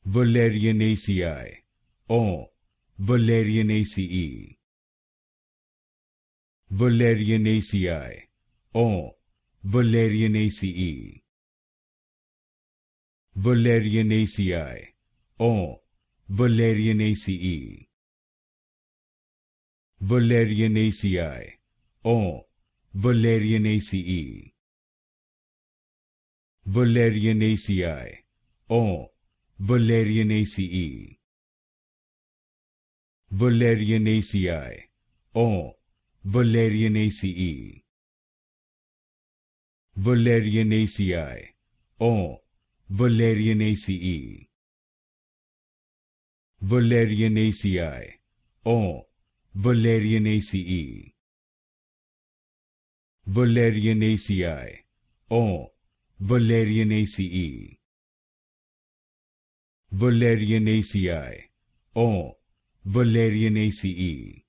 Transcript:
Valerianaceae, or Valerianaceae. Valerianaceae, or Valerianaceae. Valerianaceae, or Valerianaceae. Valerianaceae, or Valerianaceae. Valerianaceae, or Valerianaceae. Valerianaceae, or Valerianaceae. Valerianaceae, or Valerianaceae. Valerianaceae, or Valerianaceae. Valerianaceae, or Valerianaceae. Valerianaceae, or Valerianaceae.